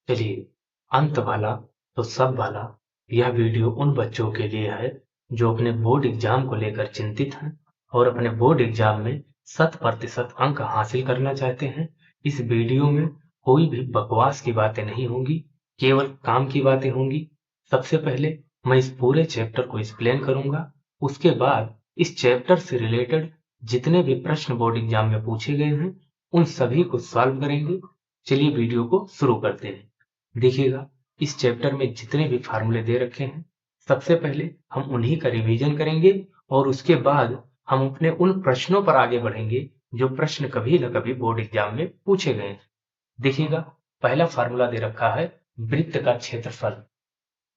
चलिए, अंत भला तो सब भला। यह वीडियो उन बच्चों के लिए है जो अपने बोर्ड एग्जाम को लेकर चिंतित हैं और अपने बोर्ड एग्जाम में 100% अंक हासिल करना चाहते हैं। इस वीडियो में कोई भी बकवास की बातें नहीं होंगी, केवल काम की बातें होंगी। सबसे पहले मैं इस पूरे चैप्टर को एक्सप्लेन करूंगा। उसके बाद इस चैप्टर से रिलेटेड जितने भी प्रश्न बोर्ड एग्जाम में पूछे गए हैं उन सभी को सॉल्व करेंगे। चलिए वीडियो को शुरू करते हैं। देखिएगा, इस चैप्टर में जितने भी फार्मूले दे रखे हैं सबसे पहले हम उन्हीं का रिवीजन करेंगे और उसके बाद हम अपने उन प्रश्नों पर आगे बढ़ेंगे जो प्रश्न कभी न कभी बोर्ड एग्जाम में पूछे गए हैं। देखिएगा, पहला फार्मूला दे रखा है वृत्त का क्षेत्रफल।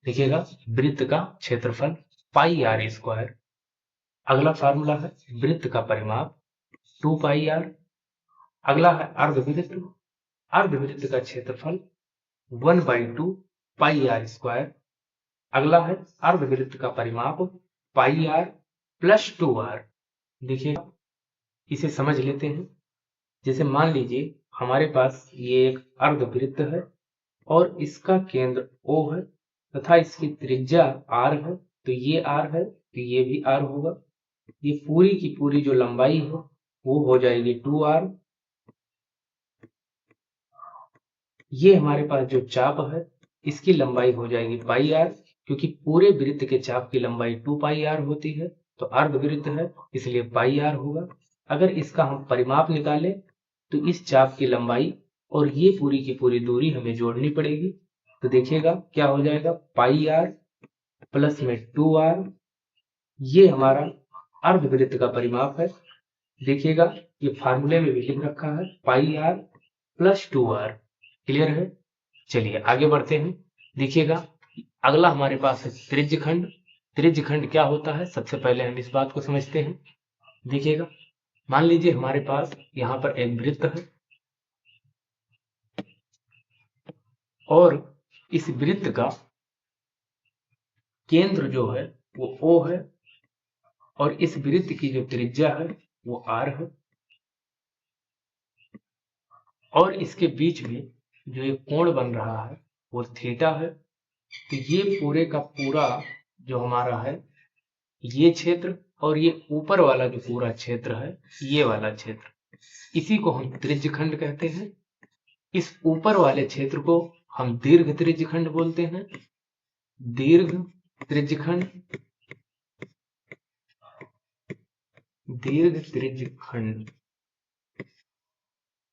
देखिएगा, वृत्त का क्षेत्रफल पाई आर स्क्वायर। अगला फार्मूला है वृत्त का परिमाप 2 पाई आर। अगला है अर्धवृत्त। अर्धवृत्त का क्षेत्रफल 1/2 पाई आर स्क्वायर। अगला है अर्धवृत्त का परिमाप पाई आर प्लस 2r। देखिए, इसे समझ लेते हैं। जैसे मान लीजिए हमारे पास ये एक अर्धवृत्त है और इसका केंद्र O है तथा इसकी त्रिज्या r है, तो ये r है तो ये भी r होगा। ये पूरी की पूरी जो लंबाई है वो हो जाएगी 2r। ये हमारे पास जो चाप है इसकी लंबाई हो जाएगी पाई आर, क्योंकि पूरे वृत्त के चाप की लंबाई 2 पाई आर होती है, तो अर्धवृत्त है इसलिए पाई आर होगा। अगर इसका हम परिमाप निकालें तो इस चाप की लंबाई और ये पूरी की पूरी दूरी हमें जोड़नी पड़ेगी। तो देखिएगा क्या हो जाएगा, पाई आर प्लस में 2r। ये हमारा अर्धवृत्त का परिमाप है। देखिएगा, ये फार्मूले में भी लिख रखा है पाई आर प्लस 2r। क्लियर है? चलिए आगे बढ़ते हैं। देखिएगा, अगला हमारे पास है त्रिज्यखंड। त्रिज्यखंड क्या होता है, सबसे पहले हम इस बात को समझते हैं। देखिएगा, मान लीजिए हमारे पास यहाँ पर एक वृत्त है और इस वृत्त का केंद्र जो है वो O है और इस वृत्त की जो त्रिज्या है वो R है और इसके बीच में जो एक कोण बन रहा है वो थीटा है। तो ये पूरे का पूरा जो हमारा है ये क्षेत्र और ये ऊपर वाला जो पूरा क्षेत्र है ये वाला क्षेत्र, इसी को हम त्रिज्यखंड कहते हैं। इस ऊपर वाले क्षेत्र को हम दीर्घ त्रिज्यखंड बोलते हैं। दीर्घ त्रिज्यखंड, दीर्घ त्रिज्यखंड।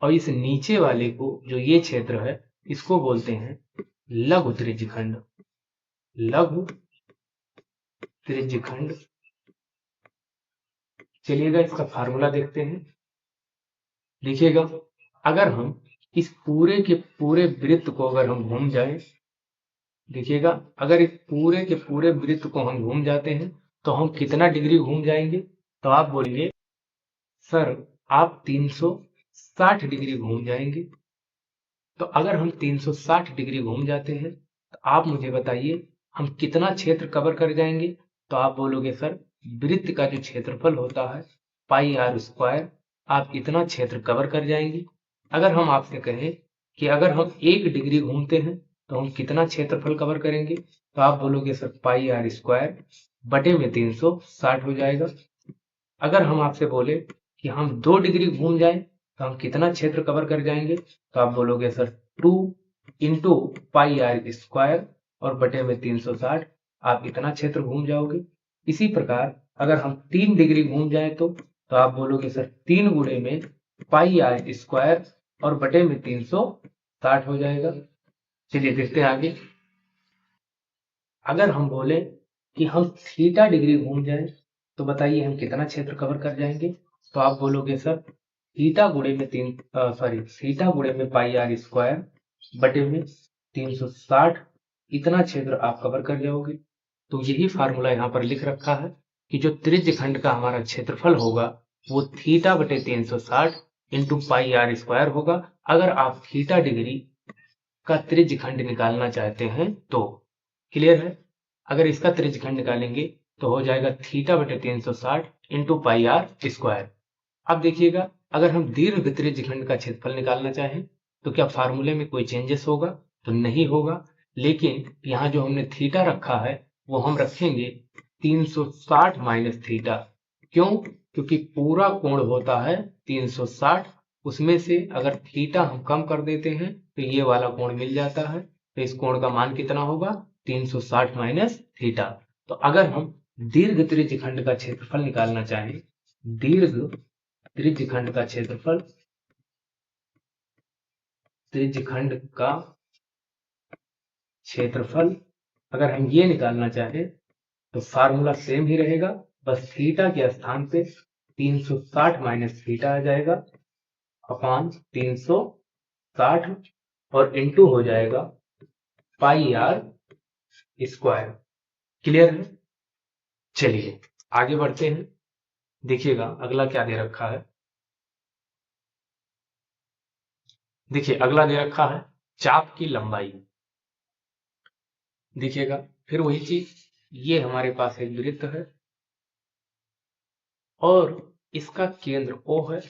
और इस नीचे वाले को जो ये क्षेत्र है इसको बोलते हैं लघु त्रिज्यखंड। लघु त्रिज्यखंड। चलिएगा इसका फार्मूला देखते हैं। देखिएगा, अगर हम इस पूरे के पूरे वृत्त को अगर हम घूम जाएं, देखिएगा अगर इस पूरे के पूरे वृत्त को हम घूम जाते हैं तो हम कितना डिग्री घूम जाएंगे, तो आप बोलेंगे सर आप 360 डिग्री घूम जाएंगे। तो अगर हम 360 डिग्री घूम जाते हैं तो आप मुझे बताइए हम कितना क्षेत्र कवर कर जाएंगे। तो आप बोलोगे सर वृत्त का जो क्षेत्रफल होता है पाई आर स्क्वायर, आप इतना क्षेत्र कवर कर जाएंगे। अगर हम आपसे कहें कि अगर हम 1 डिग्री घूमते हैं तो हम कितना क्षेत्रफल कवर करेंगे, तो आप बोलोगे सर पाई आर स्क्वायर बटे में 360 हो जाएगा। अगर हम आपसे बोले कि हम 2 डिग्री घूम जाएं तो हम कितना क्षेत्र कवर कर जाएंगे, तो आप बोलोगे sir 2 into pi r square और बटे में 360, आप इतना क्षेत्र घूम जाओगे। इसी प्रकार अगर हम 3 डिग्री घूम जाए तो आप बोलोगे सर 3 गुणे में पाई आर स्क्वायर और बटे में 360 हो जाएगा। चलिए देखते हैं आगे। अगर हम बोले कि हम थीटा डिग्री घूम जाए तो बताइए हम कितना क्षेत्र कवर कर जाएंगे, तो आप बोलोगे सर थीटा गुणे में थीटा गुणे में पाई आर स्क्वायर बटे में 360, इतना क्षेत्र आप कवर कर जाओगे। तो यही फार्मूला यहाँ पर लिख रखा है कि जो त्रिज्यखंड का हमारा क्षेत्रफल होगा वो थीटा बटे 360 इंटू पाई आर स्क्वायर होगा। अगर आप थीटा डिग्री का त्रिज्यखंड निकालना चाहते हैं तो। क्लियर है? अगर इसका त्रिज्यखंड निकालेंगे तो हो जाएगा थीटा बटे 360 इंटू पाई आर स्क्वायर। अब देखिएगा, अगर हम दीर्घ त्रिज्यखंड का क्षेत्रफल निकालना चाहें तो क्या फार्मूले में कोई चेंजेस होगा, तो नहीं होगा। लेकिन यहाँ जो हमने थीटा रखा है वो हम रखेंगे 360 माइनस थीटा। क्यों? क्योंकि पूरा कोण होता है 360, उसमें से अगर थीटा हम कम कर देते हैं तो ये वाला कोण मिल जाता है। तो इस कोण का मान कितना होगा? 360 माइनस थीटा। तो अगर हम दीर्घ त्रिज्यखंड का क्षेत्रफल निकालना चाहें, दीर्घ त्रिज्यखंड का क्षेत्रफल, त्रिज्यखंड का क्षेत्रफल अगर हम ये निकालना चाहें तो फार्मूला सेम ही रहेगा, बस थीटा के स्थान पे 360 माइनस थीटा आ जाएगा अपॉन 360 और इनटू हो जाएगा पाई आर स्क्वायर। क्लियर है? चलिए आगे बढ़ते हैं। देखिएगा अगला क्या दे रखा है। देखिए अगला दे रखा है चाप की लंबाई। देखिएगा फिर वही चीज, ये हमारे पास एक वृत्त है और इसका केंद्र O है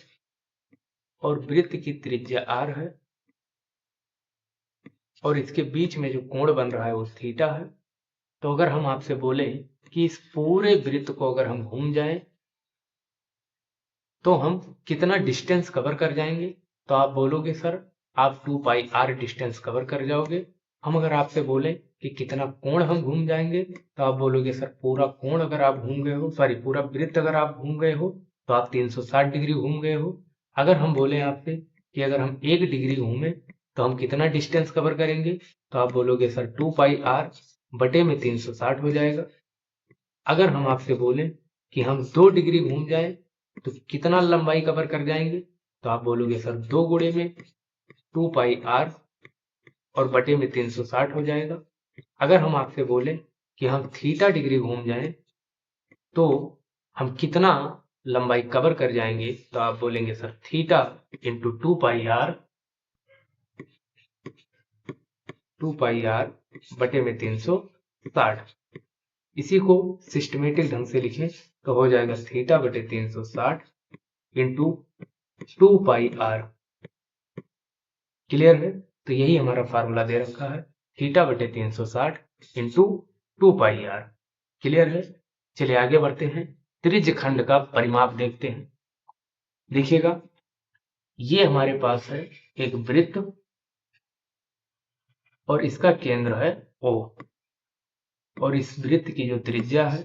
और वृत्त की त्रिज्या R है और इसके बीच में जो कोण बन रहा है वो थीटा है। तो अगर हम आपसे बोले कि इस पूरे वृत्त को अगर हम घूम जाएं तो हम कितना डिस्टेंस कवर कर जाएंगे, तो आप बोलोगे सर आप 2 पाई आर डिस्टेंस कवर कर जाओगे। हम अगर आपसे बोले कि कितना कोण हम घूम जाएंगे तो आप बोलोगे सर पूरा कोण अगर आप घूम गए हो, सॉरी पूरा वृत्त अगर आप घूम गए हो तो आप 360 डिग्री घूम गए हो। अगर हम बोले आपसे कि अगर हम 1 डिग्री घूमे तो हम कितना डिस्टेंस कवर करेंगे, तो आप बोलोगे सर 2 पाई आर बटे में 360 हो जाएगा। अगर हम आपसे बोले कि हम 2 डिग्री घूम जाए तो कितना लंबाई कवर कर जाएंगे, तो आप बोलोगे सर 2 गुणे में 2 पाई आर और बटे में 360 हो जाएगा। अगर हम आपसे बोले कि हम थीटा डिग्री घूम जाएं तो हम कितना लंबाई कवर कर जाएंगे, तो आप बोलेंगे sir theta into 2 pi r बटे में 360। इसी को सिस्टमेटिक ढंग से लिखें तो हो जाएगा थीटा बटे 360 इंटू 2 पाई आर। क्लियर है? तो यही हमारा फार्मूला दे रखा है, थीटा बटे 360 इंटू 2 पाई आर। क्लियर है? चलिए आगे बढ़ते हैं, त्रिज्यखंड का परिमाप देखते हैं। देखिएगा ये हमारे पास है एक वृत्त और इसका केंद्र है O और इस वृत्त की जो त्रिज्या है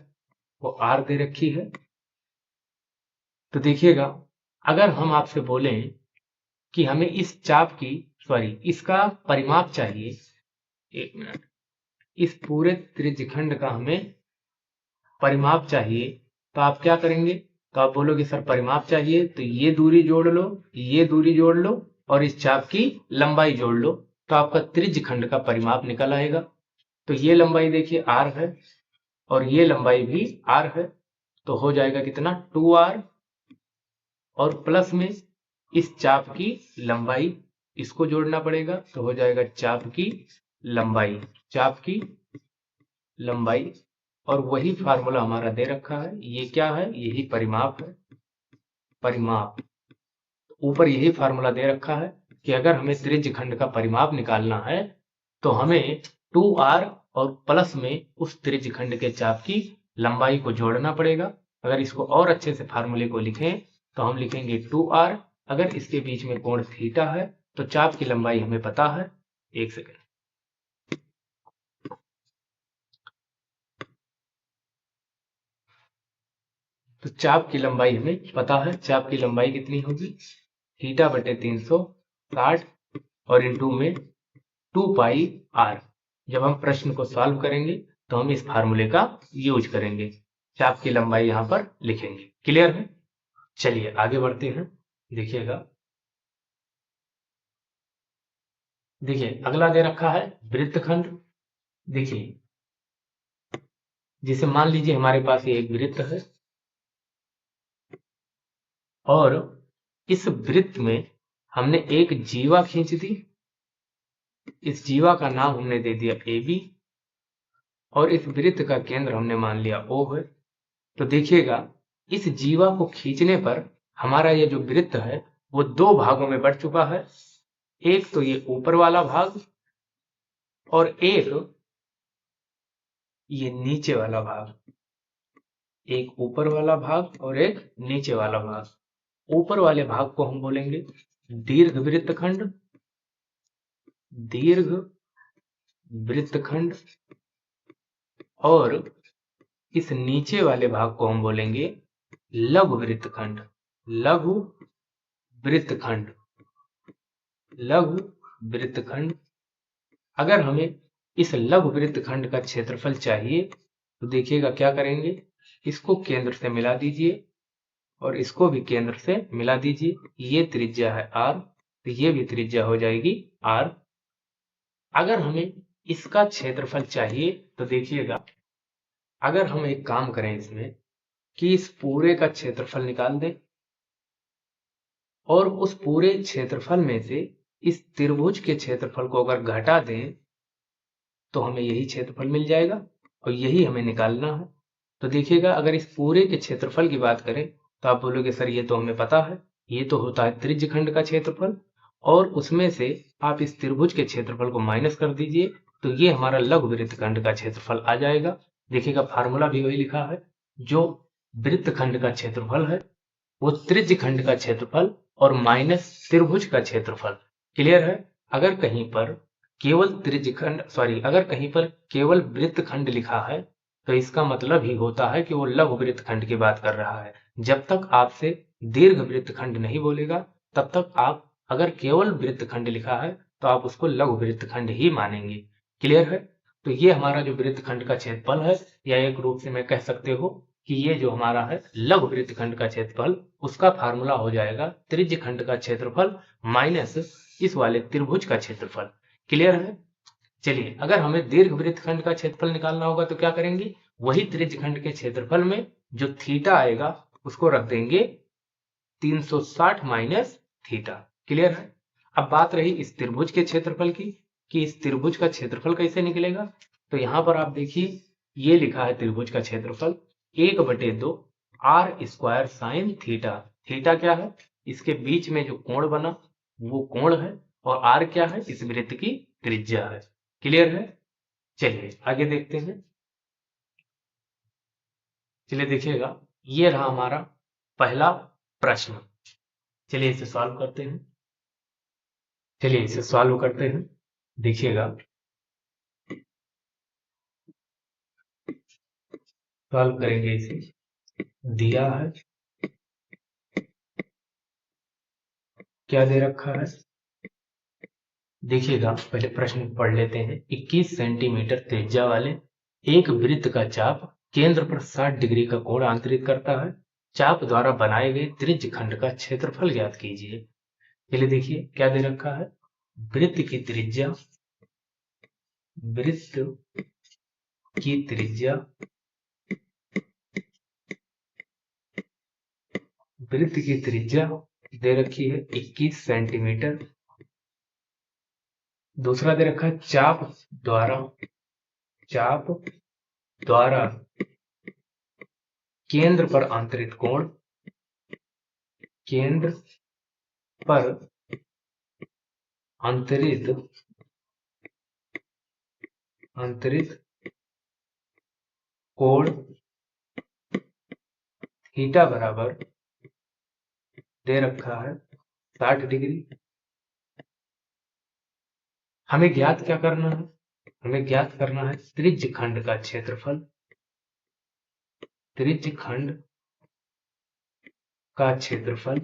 वो R दे रखी है। तो देखिएगा अगर हम आपसे बोलें कि हमें इस चाप की, सॉरी इसका परिमाप चाहिए, 1 मिनट, इस पूरे त्रिज्यखंड का हमें परिमाप चाहिए, तो आप क्या करेंगे, तो आप बोलोगे सर परिमाप चाहिए तो ये दूरी जोड़ लो, ये दूरी जोड़ लो और इस चाप की लंबाई जोड़ लो, तो आपका त्रिज्यखंड का परिमाप निकल आएगा। तो ये लंबाई देखिए R है और ये लंबाई भी R है, तो हो जाएगा कितना 2R और प्लस में इस चाप की लंबाई, इसको जोड़ना पड़ेगा तो हो जाएगा चाप की लंबाई, चाप की लंबाई। और वही फार्मूला हमारा दे रखा है, ये क्या है, यही परिमाप है, परिमाप। ऊपर यही फार्मूला दे रखा है कि अगर हमें त्रिज्यखंड का परिमाप निकालना है तो हमें 2R और प्लस में उस त्रिज्यखंड के चाप की लंबाई को जोड़ना पड़ेगा। अगर इसको और अच्छे से फार्मूले को लिखें तो हम लिखेंगे 2R, अगर इसके बीच में कोण थीटा है तो चाप की लंबाई हमें पता है, 1 सेकंड, तो चाप की लंबाई हमें पता है, चाप की लंबाई कितनी होगी, थीटा बटे 360 और इंटू में 2 पाई आर। जब हम प्रश्न को सॉल्व करेंगे तो हम इस फार्मूले का यूज करेंगे, चाप की लंबाई यहां पर लिखेंगे। क्लियर है? चलिए आगे बढ़ते हैं। देखिएगा, देखिए अगला दे रखा है वृत्तखंड। देखिए जिसे मान लीजिए हमारे पास ये एक वृत्त है और इस वृत्त में हमने एक जीवा खींच दी, इस जीवा का नाम हमने दे दिया AB और इस वृत्त का केंद्र हमने मान लिया O है। तो देखिएगा इस जीवा को खींचने पर हमारा ये जो वृत्त है वो 2 भागों में बढ़ चुका है। एक तो ये ऊपर वाला भाग और एक ये नीचे वाला भाग, एक ऊपर वाला भाग और एक नीचे वाला भाग। ऊपर वाले भाग को हम बोलेंगे दीर्घ वृत्तखंड, दीर्घ वृत्तखंड, और इस नीचे वाले भाग को हम बोलेंगे लघु वृत्तखंड, लघु वृत्तखंड, लघु वृत्तखंड। अगर हमें इस लघु वृत्तखंड का क्षेत्रफल चाहिए तो देखिएगा क्या करेंगे, इसको केंद्र से मिला दीजिए और इसको भी केंद्र से मिला दीजिए। ये त्रिज्या है r, तो ये भी त्रिज्या हो जाएगी r। अगर हमें इसका क्षेत्रफल चाहिए तो देखिएगा, अगर हम एक काम करें इसमें कि इस पूरे का क्षेत्रफल निकाल दें और उस पूरे क्षेत्रफल में से इस त्रिभुज के क्षेत्रफल को अगर घटा दें तो हमें यही क्षेत्रफल मिल जाएगा और यही हमें निकालना है। तो देखिएगा, अगर इस पूरे के क्षेत्रफल की बात करें तो आप बोलोगे सर ये तो हमें पता है, ये तो होता है त्रिज्य खंड का क्षेत्रफल, और उसमें से आप इस त्रिभुज के क्षेत्रफल को माइनस कर दीजिए तो ये हमारा लघु वृत्तखंड का क्षेत्रफल आ जाएगा। देखिएगा फार्मूला भी वही लिखा है, जो वृत्तखंड का क्षेत्रफल है वो त्रिज्य खंड का क्षेत्रफल और माइनस त्रिभुज का क्षेत्रफल। क्लियर है? अगर कहीं पर केवल त्रिज्य खंड अगर कहीं पर केवल वृत्तखंड लिखा है तो इसका मतलब ही होता है कि वो लघु वृत्तखंड की बात कर रहा है। जब तक आपसे दीर्घ वृत्तखंड नहीं बोलेगा तब तक आप, अगर केवल वृत्तखंड लिखा है तो आप उसको लघु वृत्तखंड ही मानेंगे। क्लियर है? तो ये हमारा जो वृत्तखंड का क्षेत्रफल है, या एक रूप से मैं कह सकते हो कि ये जो हमारा है लघु वृत्तखंड का क्षेत्रफल, उसका फार्मूला हो जाएगा त्रिज्य खंड का क्षेत्रफल माइनस इस वाले त्रिभुज का क्षेत्रफल। क्लियर है? चलिए, अगर हमें दीर्घ वृत्तखंड का क्षेत्रफल निकालना होगा तो क्या करेंगे, वही त्रिज्य खंड के क्षेत्रफल में जो थीटा आएगा उसको रख देंगे 360 माइनस थीटा। क्लियर है? अब बात रही इस त्रिभुज के क्षेत्रफल की, कि इस त्रिभुज का क्षेत्रफल कैसे निकलेगा। तो यहां पर आप देखिए, ये लिखा है त्रिभुज का क्षेत्रफल 1/2 r square sine theta. Theta क्या है, इसके बीच में जो कोण बना वो कोण है, और r क्या है, इस वृत्त की त्रिज्या है। क्लियर है? चलिए आगे देखते हैं। चलिए देखिएगा, ये रहा हमारा पहला प्रश्न। चलिए इसे सॉल्व करते हैं। चलिए इसे सॉल्व करते हैं। देखिएगा, सॉल्व करेंगे इसे। दिया है, क्या दे रखा है, देखिएगा पहले प्रश्न पढ़ लेते हैं। 21 सेंटीमीटर त्रिज्या वाले एक वृत्त का चाप केंद्र पर 60 डिग्री का कोण आंतरित करता है। चाप द्वारा बनाए गए त्रिज्य खंड का क्षेत्रफल ज्ञात कीजिए। चलिए देखिए क्या दे रखा है, वृत्त की त्रिज्या, वृत्त की त्रिज्या, वृत्त की त्रिज्या दे रखी है 21 सेंटीमीटर। दूसरा दे रखा है चाप द्वारा केंद्र पर आंतरित कोण, केंद्र पर आंतरित कोण थीटा बराबर दे रखा है 60 डिग्री। हमें ज्ञात क्या करना है, हमें ज्ञात करना है त्रिज्य खंड का क्षेत्रफल, त्रिज्य खंड का क्षेत्रफल।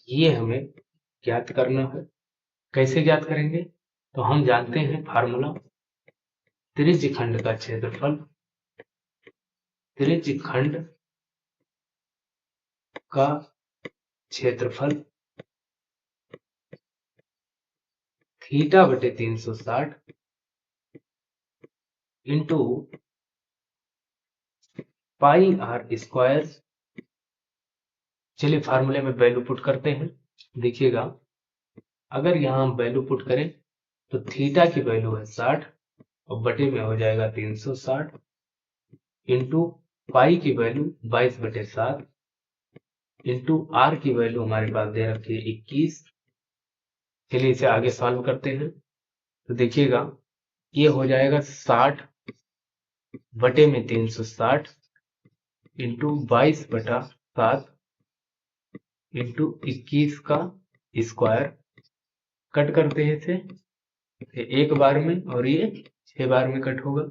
ये हमें ज्ञात करना है। कैसे ज्ञात करेंगे, तो हम जानते हैं फार्मूला, त्रिज्य खंड का क्षेत्रफल, त्रिज्य खंड का क्षेत्रफल थीटा बटे 360 इंटू पाई आर स्क्वायर। चलिए फार्मूले में वैल्यू पुट करते हैं। देखिएगा, अगर यहां हम वैल्यू पुट करें तो थीटा की वैल्यू है 60 और बटे में हो जाएगा 360 इंटू पाई की वैल्यू 22/7 इंटू आर की वैल्यू हमारे पास दे रखी है 21। चलिए इसे आगे सॉल्व करते हैं। तो देखिएगा ये हो जाएगा 60 बटे में 360 इंटू 22/7 इंटू 21 का स्क्वायर। कट करते हैं इसे, ये एक बार में और ये 6 बार में कट होगा।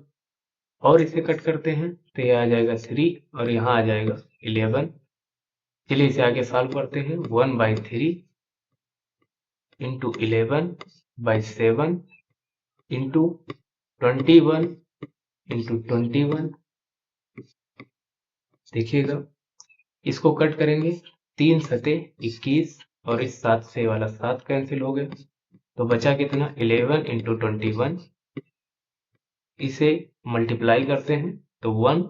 और इसे कट करते हैं तो ये आ जाएगा 3 और यहाँ आ जाएगा 11। चलिए इसे आगे सॉल्व करते हैं। 1/3 इंटू 11/7 इंटू 21 इंटू 21। देखिएगा इसको कट करेंगे, 3 सते 21 और इस 7 से वाला 7 कैंसिल हो गया, तो बचा कितना 11 इंटू 21। इसे मल्टीप्लाई करते हैं तो 1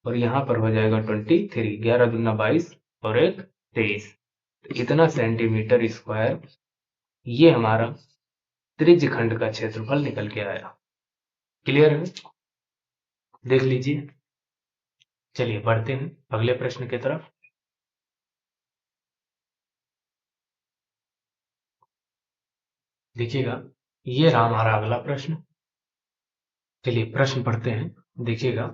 और यहाँ पर हो जाएगा 23। 11 दूना 22 और 1 23। तो इतना सेंटीमीटर स्क्वायर ये हमारा त्रिज्य खंड का क्षेत्रफल निकल के आया। क्लियर है? देख लीजिए। चलिए बढ़ते हैं अगले प्रश्न की तरफ। देखिएगा ये रहा हमारा अगला प्रश्न। चलिए प्रश्न पढ़ते हैं। देखिएगा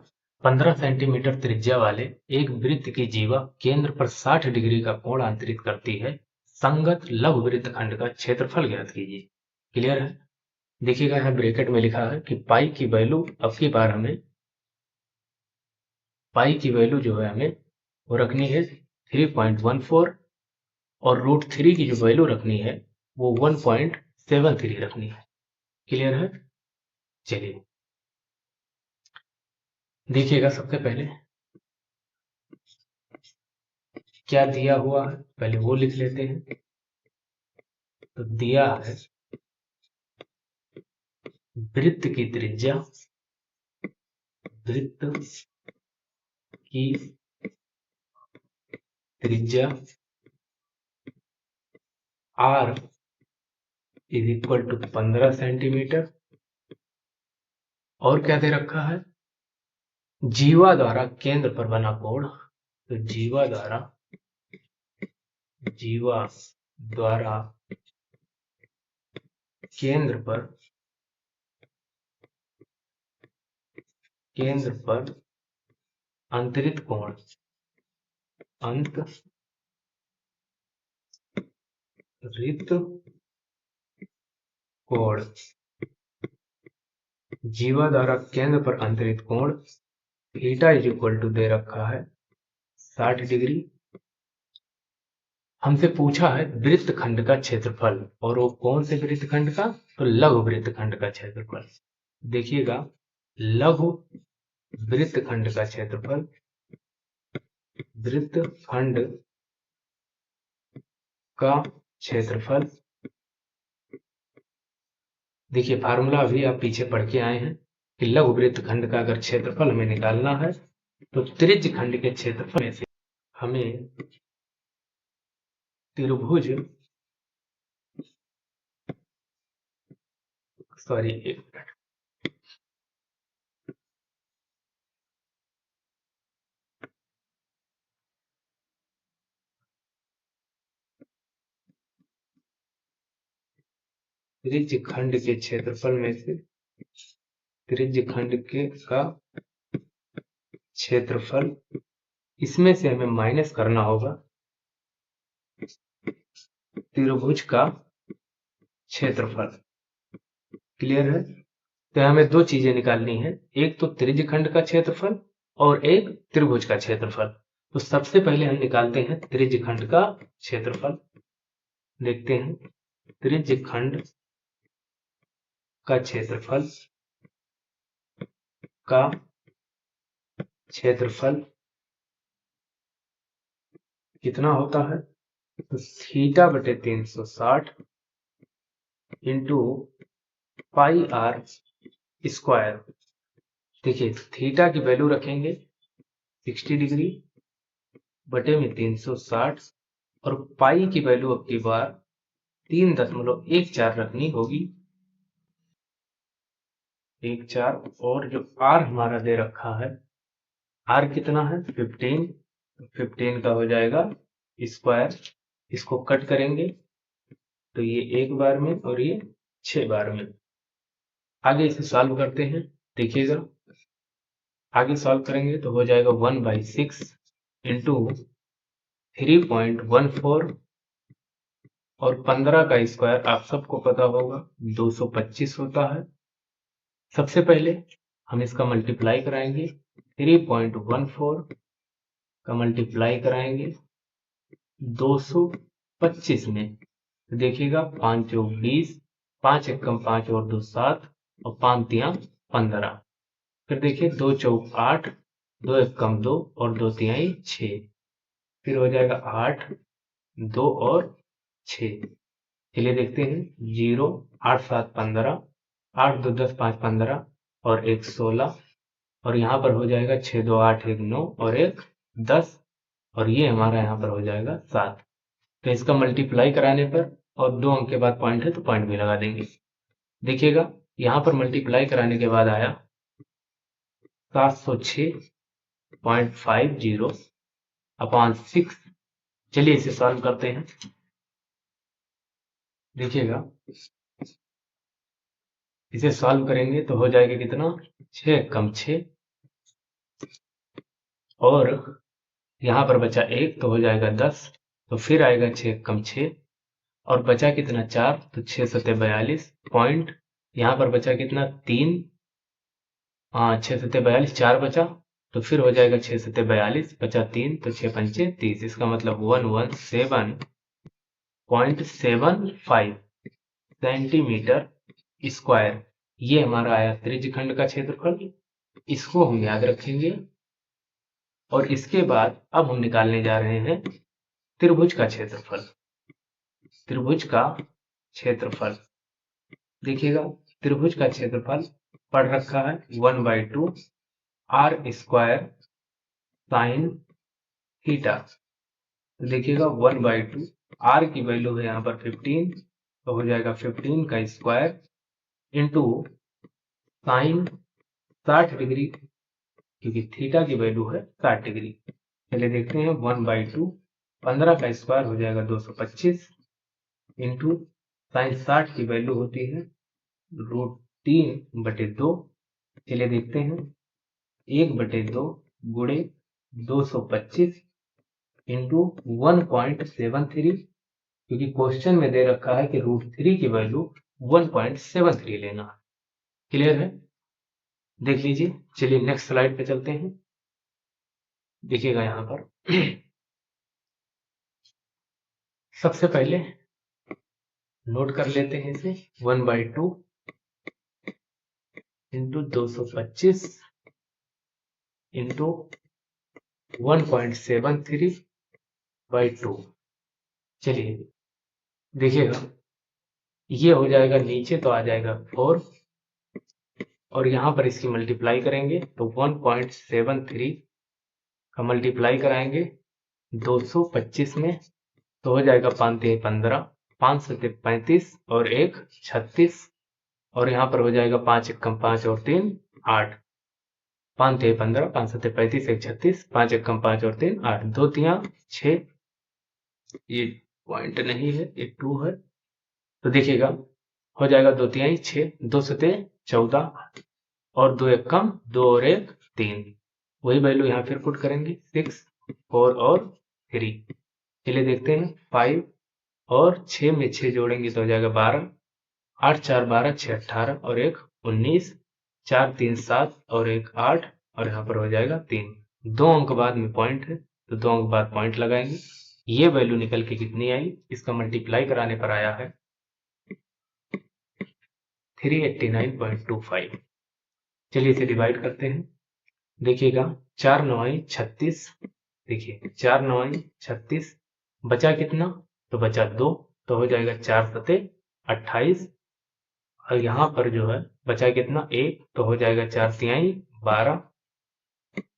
15 सेंटीमीटर त्रिज्या वाले एक वृत्त की जीवा केंद्र पर 60 डिग्री का कोण अंतरित करती है। संगत लघु वृत्त खंड का क्षेत्रफल ज्ञात कीजिए। क्लियर है? देखिएगा यहाँ ब्रैकेट में लिखा है कि पाई की वैल्यू अब की बार हमें पाई की वैल्यू जो है हमें वो रखनी है 3.14 और √3 की जो वैल्यू रखनी है वो 1.73 रखनी है। क्लियर है? चलिए देखिएगा सबसे पहले क्या दिया हुआ है पहले वो लिख लेते हैं। तो दिया है वृत्त की त्रिज्या, वृत्त की त्रिज्या r is equal to 15 centimetre और क्या दे रखा है जीवा द्वारा केंद्र पर बना कोण। तो जीवा द्वारा केंद्र पर अंतरित कोण अंतरित कोण जीवा द्वारा केंद्र पर अंतरित कोण थीटा इज इक्वल टू दे रखा है 60 डिग्री। हमसे पूछा है वृत्त खंड का क्षेत्रफल और वो कौन से वृत्त खंड का तो लघु वृत्त खंड का क्षेत्रफल। देखिएगा लघु वृत्त खंड का क्षेत्रफल, वृत्त खंड का क्षेत्रफल। देखिए फार्मूला अभी आप पीछे पढ़ के आए हैं कि लघु वृत्त खंड का अगर क्षेत्रफल हमें निकालना है तो त्रिज्य खंड के क्षेत्रफल में से हमें त्रिभुज त्रिज्य खंड के क्षेत्रफल में से त्रिज्य खंड के का क्षेत्रफल इसमें से हमें माइनस करना होगा त्रिभुज का क्षेत्रफल। क्लियर है? तो हमें दो चीजें निकालनी है, एक तो त्रिज्य खंड का क्षेत्रफल और एक त्रिभुज का क्षेत्रफल। तो सबसे पहले हम निकालते हैं त्रिज्य खंड का क्षेत्रफल। देखते हैं त्रिज्य खंड का क्षेत्रफल कितना होता है तो थीटा बटे 360 इंटू पाई आर स्क्वायर। देखिए थीटा की वैल्यू रखेंगे 60 डिग्री बटे में 360 और पाई की वैल्यू अब की बार 3.14 रखनी होगी 14। और जो आर हमारा दे रखा है आर कितना है 15, 15 का हो जाएगा स्क्वायर, इसको कट करेंगे तो ये 1 बार में और ये 6 बार में। आगे इसे सॉल्व करते हैं, देखिएगा आगे सॉल्व करेंगे तो हो जाएगा 1/6 इंटू 3.14 और 15 का स्क्वायर आप सबको पता होगा 225 होता है। सबसे पहले हम इसका मल्टीप्लाई कराएंगे, 3.14 का मल्टीप्लाई कराएंगे 225 में, तो देखिएगा 5 चौक 20, 5 एकम 5 और 2 7 और 5 तिया 15। फिर देखिए 2 चौक 8, 2 एकम 2 और 2 तिहाई 6, फिर हो जाएगा 8, 2 और 6। चलिए देखते हैं, 0, 8 7 15, 8 2 10 5 15 और 1 16, और यहाँ पर हो जाएगा 6 2 8 1 9 और 1 10, और ये हमारा यहाँ पर हो जाएगा 7। तो इसका मल्टीप्लाई कराने पर, और 2 अंक के बाद पॉइंट है तो पॉइंट भी लगा देंगे। देखिएगा यहाँ पर मल्टीप्लाई कराने के बाद आया 706.50 अपॉन 6। चलिए इसे सॉल्व करते हैं, देखिएगा इसे सॉल्व करेंगे तो हो जाएगा कितना, 6 कम 6 और यहाँ पर बचा 1 तो हो जाएगा 10, तो फिर आएगा 6 कम 6 और बचा कितना 4, तो 6 सत्ते 42 पॉइंट, यहाँ पर बचा कितना 3, 6 सत्ते 42, 4 बचा, तो फिर हो जाएगा 6 सत्ते 42, बचा 3 तो 6 पंचे 30, इसका मतलब 117.75 सेंटीमीटर स्क्वायर। ये हमारा आया त्रिज्यखंड का क्षेत्रफल, इसको हम याद रखेंगे। और इसके बाद अब हम निकालने जा रहे हैं त्रिभुज का क्षेत्रफल। त्रिभुज का क्षेत्रफल देखिएगा, त्रिभुज का क्षेत्रफल पढ़ रखा है 1/2 r स्क्वायर साइन थीटा। तो देखिएगा 1/2 r की वैल्यू है यहाँ पर 15, तो हो जाएगा 15 का स्क्वायर इंटू साइन 60 डिग्री, क्योंकि थीटा की वैल्यू है 60 डिग्री। चलिए देखते हैं 1/2, 15 का स्क्वायर हो जाएगा 225 इंटू साइन 60 की वैल्यू होती है √3/2। चलिए देखते हैं 1/2 गुणे 225 इंटू 1.73, क्योंकि क्वेश्चन में दे रखा है कि √3 की वैल्यू 1.73 लेना। क्लियर है, देख लीजिए। चलिए नेक्स्ट स्लाइड पे चलते हैं, देखिएगा यहाँ पर सबसे पहले नोट कर लेते हैं इसे, 1/2 इंटू 225 इंटू 1.73/2। चलिए देखिएगा ये हो जाएगा, नीचे तो आ जाएगा 4 और यहाँ पर इसकी मल्टीप्लाई करेंगे तो 1.73 का मल्टीप्लाई कराएंगे 225 में, तो हो जाएगा 5 3 15, 5 7 35 और 1 36, और यहाँ पर हो जाएगा 5 एकम 5 और 3 8, 5 3 15, 5 7 35 1 36, 5 एकम 5 और 3 8, 2 3 6, ये पॉइंट नहीं है, ये 2 है। तो देखिएगा हो जाएगा 2 3 6, 2 7 14 और 2 एकम 2 और 1 3, वही वैल्यू यहाँ फिर पुट करेंगे 6 4 और 3। चलिए देखते हैं 5 और 6 में 6 जोड़ेंगे तो हो जाएगा 12, 8 4 12, 6 18 और 1 19, 4 3 7 और 1 8, और यहाँ पर हो जाएगा 3। 2 अंक बाद में पॉइंट है तो 2 अंक बाद पॉइंट लगाएंगे। ये वैल्यू निकल के कितनी आई, इसका मल्टीप्लाई कराने पर आया है 389.25। चलिए इसे डिवाइड करते हैं, देखिएगा 4 9 36, देखिए 4 9 36, बचा कितना, तो बचा 2, तो हो जाएगा 4 7 28, और यहाँ पर जो है बचा कितना 1, तो हो जाएगा 4 3 12,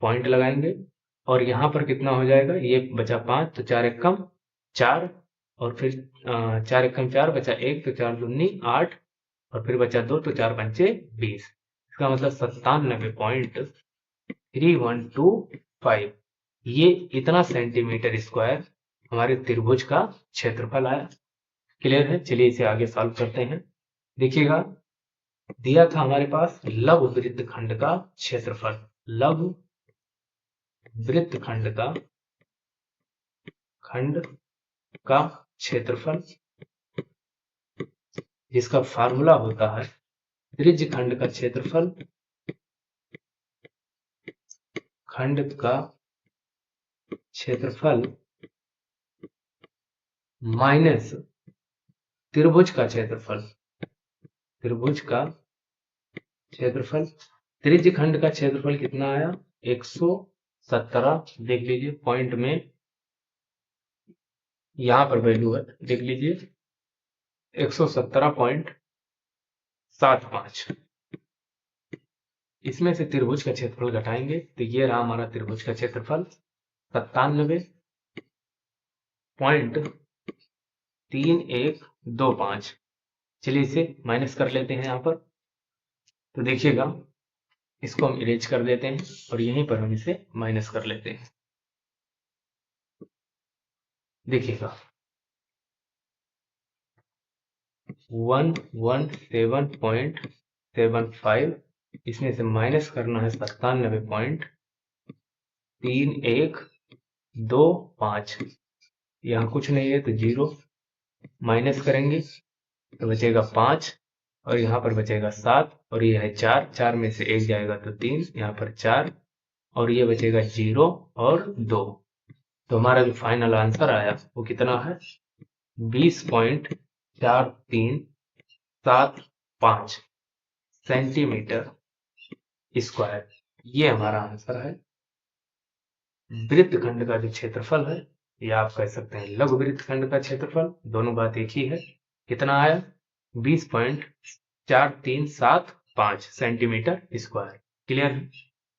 पॉइंट लगाएंगे। और यहाँ पर कितना हो जाएगा, ये बचा 5 तो 4 एकम 4, और फिर 4 एकम 4 बचा 1 तो 4 दूनी 8, और फिर बचा 2 तो 4 पंचे 20, इसका मतलब 97.3125। ये इतना सेंटीमीटर स्क्वायर हमारे त्रिभुज का क्षेत्रफल आया। क्लियर है? चलिए इसे आगे सॉल्व करते हैं। देखिएगा, दिया था हमारे पास लघु वृत्तखंड का क्षेत्रफल। लघु वृत्तखंड का क्षेत्रफल, जिसका फार्मूला होता है त्रिज्य खंड का क्षेत्रफल, खंड का क्षेत्रफल माइनस त्रिभुज का क्षेत्रफल। त्रिभुज का क्षेत्रफल, त्रिज्य खंड का क्षेत्रफल कितना आया? 117। देख लीजिए पॉइंट में, यहां पर वैल्यू है, देख लीजिए 117.75। इसमें से त्रिभुज का क्षेत्रफल घटाएंगे तो ये रहा हमारा त्रिभुज का क्षेत्रफल 97.3125। चलिए इसे माइनस कर लेते हैं यहाँ पर। तो देखिएगा, इसको हम इरेज कर देते हैं और यहीं पर हम इसे माइनस कर लेते हैं। देखिएगा 117.75, इसमें से माइनस करना है 97.3125। यहाँ कुछ नहीं है तो 0 माइनस करेंगे तो बचेगा 5, और यहाँ पर बचेगा 7, और ये है 4, 4 में से 1 जाएगा तो 3, यहाँ पर 4, और ये बचेगा 0 और 2। तो हमारा जो फाइनल आंसर आया वो कितना है? 20.4375 सेंटीमीटर स्क्वायर। ये हमारा आंसर है। वृत्तखंड का जो क्षेत्रफल है, या आप कह सकते हैं लघु वृत्तखंड का क्षेत्रफल, दोनों बात एक ही है। कितना आया? 20.4375 सेंटीमीटर स्क्वायर। क्लियर है?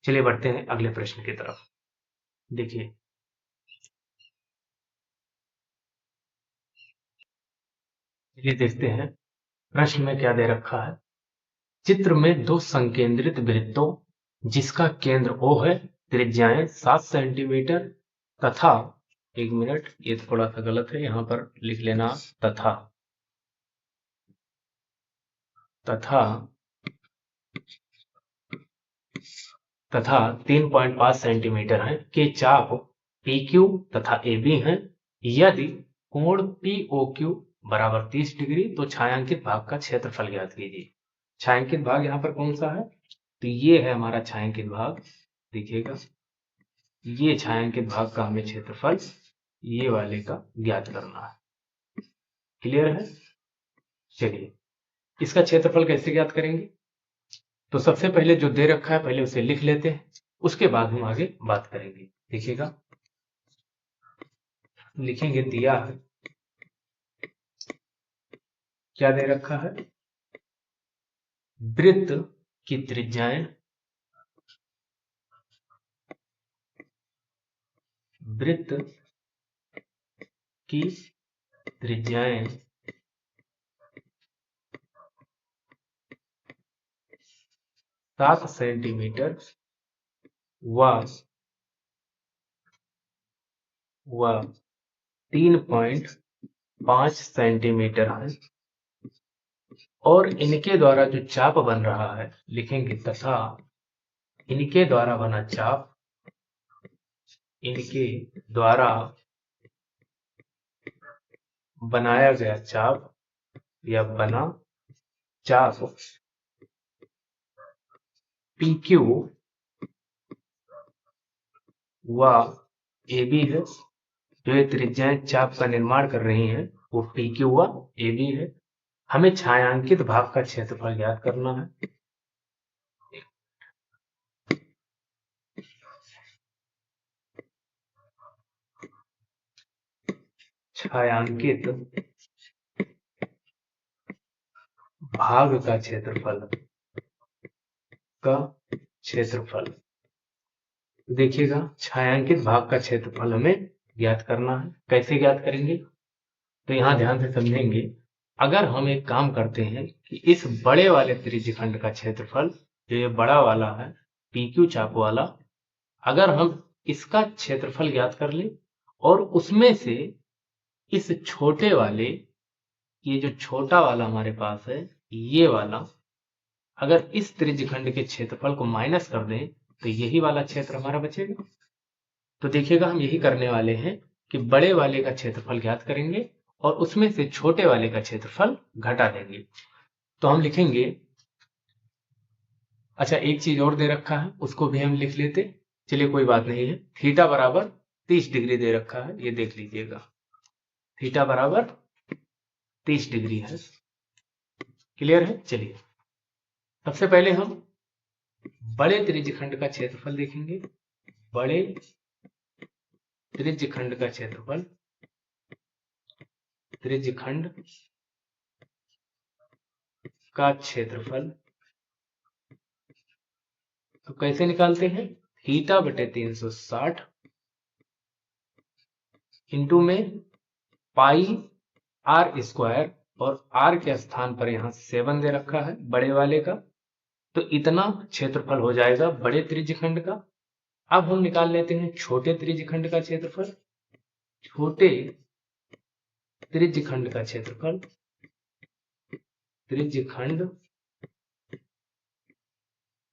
चलिए बढ़ते हैं अगले प्रश्न की तरफ। देखिए, चलिए देखते हैं प्रश्न में क्या दे रखा है। चित्र में दो संकेंद्रित वृत्तों, जिसका केंद्र O है, त्रिज्याएं 7 सेंटीमीटर तथा, एक मिनट, ये थोड़ा सा गलत है, यहां पर लिख लेना तथा 3.5 सेंटीमीटर है के चाप PQ तथा AB हैं। यदि कोण POQ बराबर 30 डिग्री, तो छायांकित भाग का क्षेत्रफल ज्ञात कीजिए। छायांकित भाग यहाँ पर कौन सा है? तो ये है हमारा छायांकित भाग। देखिएगा, ये छायांकित भाग का हमें क्षेत्रफल ये वाले का ज्ञात करना है। क्लियर है? चलिए इसका क्षेत्रफल कैसे ज्ञात करेंगे? तो सबसे पहले जो दे रखा है पहले उसे लिख लेते हैं, उसके बाद हम आगे बात करेंगे। देखिएगा, लिखेंगे, दिया है, क्या दे रखा है? वृत्त की त्रिज्याएं, वृत्त की त्रिज्याएं 7 सेंटीमीटर व 3.5 सेंटीमीटर है, और इनके द्वारा जो चाप बन रहा है, लिखेंगे तथा इनके द्वारा बना चाप, इनके द्वारा बनाया गया चाप या बना चाप PQ व AB है। जो ये त्रिज्याएं चाप का निर्माण कर रही हैं वो PQ व AB है। हमें छायांकित भाग का क्षेत्रफल ज्ञात करना है। छायांकित भाग का क्षेत्रफल देखिएगा, छायांकित भाग का क्षेत्रफल हमें ज्ञात करना है। कैसे ज्ञात करेंगे? तो यहां ध्यान से समझेंगे। अगर हम एक काम करते हैं कि इस बड़े वाले त्रिज्यखंड का क्षेत्रफल, जो ये बड़ा वाला है PQ चाप वाला, अगर हम इसका क्षेत्रफल ज्ञात कर लें और उसमें से इस छोटे वाले, ये जो छोटा वाला हमारे पास है, ये वाला अगर इस त्रिज्यखंड के क्षेत्रफल को माइनस कर दें तो यही वाला क्षेत्र हमारा बचेगा। तो देखिएगा हम यही करने वाले हैं कि बड़े वाले का क्षेत्रफल ज्ञात करेंगे और उसमें से छोटे वाले का क्षेत्रफल घटा देंगे। तो हम लिखेंगे, अच्छा एक चीज और दे रखा है उसको भी हम लिख लेते, चलिए कोई बात नहीं है। थीटा बराबर 30 डिग्री दे रखा है, ये देख लीजिएगा, थीटा बराबर 30 डिग्री है। क्लियर है? चलिए सबसे पहले हम बड़े त्रिज्यखंड का क्षेत्रफल देखेंगे। बड़े त्रिज्यखंड का क्षेत्रफल, त्रिज्यखंड का क्षेत्रफल तो कैसे निकालते हैं? थीटा बटे 360 इंटू में पाई आर स्क्वायर, और आर के स्थान पर यहाँ 7 दे रखा है बड़े वाले का, तो इतना क्षेत्रफल हो जाएगा बड़े त्रिज्यखंड का। अब हम निकाल लेते हैं छोटे त्रिज्यखंड का क्षेत्रफल। छोटे त्रिज्यखंड का क्षेत्रफल, त्रिज्यखंड